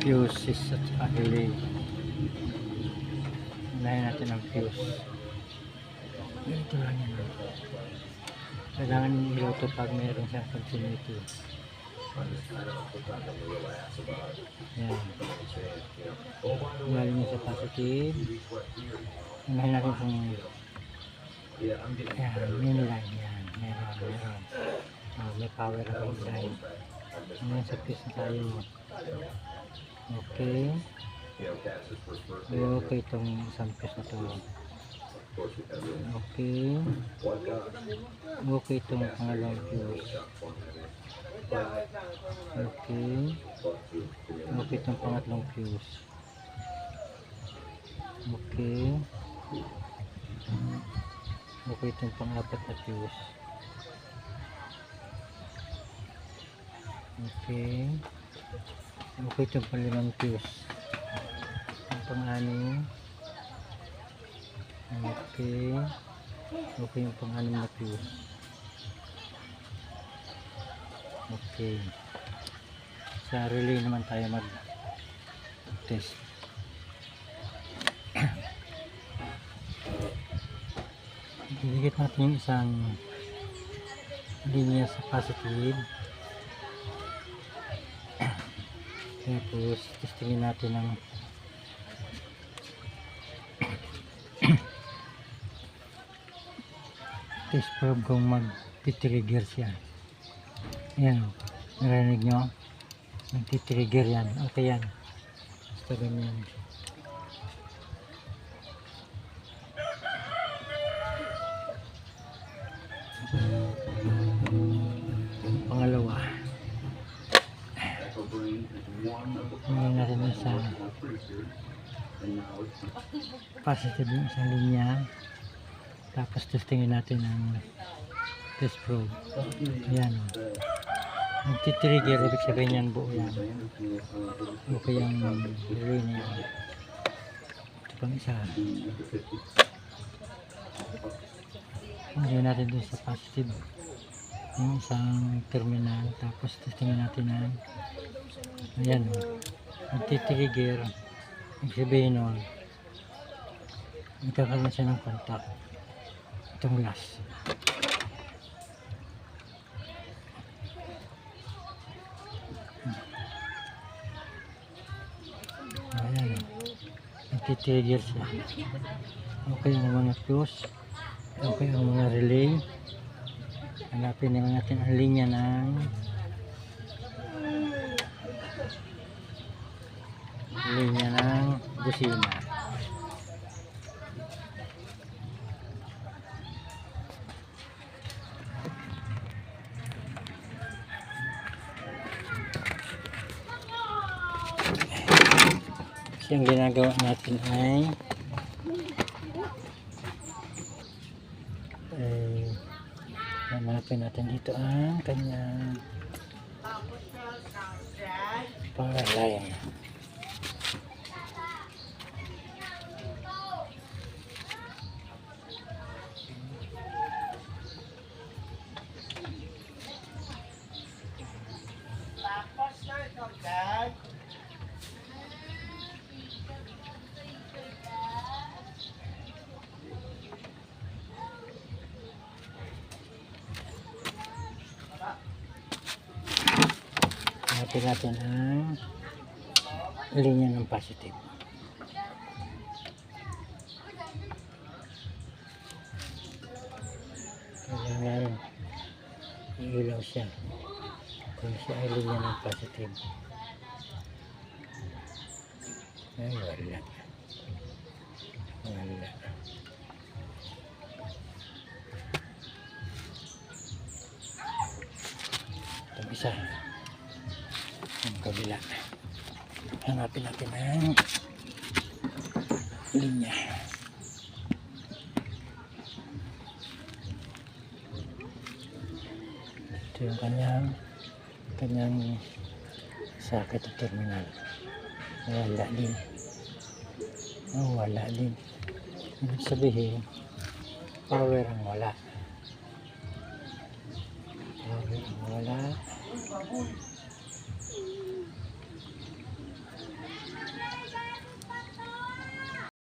fuses at saka relay. Unahin natin ang fuse. Ito lang yan. Kailangan ilaw ito pag mayroon siyang continuity. Yan. Galing niya sa positive. Unahin natin kung yan, main line yan. Meron. May power ang line. Ngayon sa fuse na tayo. Okay. Okay itong isang fuse na ito. Okay. Okay itong pangalawang fuse. Okay. Okay itong pangatlong fuse. Okay. Okay itong pang-apat na fuse. Okay. Okay itong pang-limang fuse. Ang pang-anim. Okay. Okay yung pang-anim na fuse. Okay. Sa relay naman tayo mag-test. Didikit natin yung isang linya sa positive. Tapos testingin natin ang test probe kung mag-trigger siya. Ayan, narinig nyo? Mag-trigger yan. Okay yan. Basta ganyan. Pangalawa. Ngayon natin sa positive yung isang linya. Tapos testingin natin ang test probe. Ayan. Magti-trigger, ibig sabihin yan buo yan. Okay yung relay na yan. Ito pang isa. Ngayon natin dun sa positive yung isang terminal. Tapos testingin natin ang ayan o. Magti-trigger, ibig sabihin o magkakaroon siya ng contact. Itong last. Ayan o. Magti-trigger siya. Okay ang mga fuse. Okay ang mga relay. Hanapin naman natin ang linya ng busina. Kasi ang ginagawa natin ay hanapin natin dito ang kanyang power line. Hanapin natin ang linya ng positive. Kailangan iilaw siya kung siya ay linya ng positive. Ay wala. Itong isa ang kabila. Hanapin natin ang linya. Ito yung kanyang socket at terminal. Wala din. Wala din. Ibig sabihin power ang wala. Power ang wala.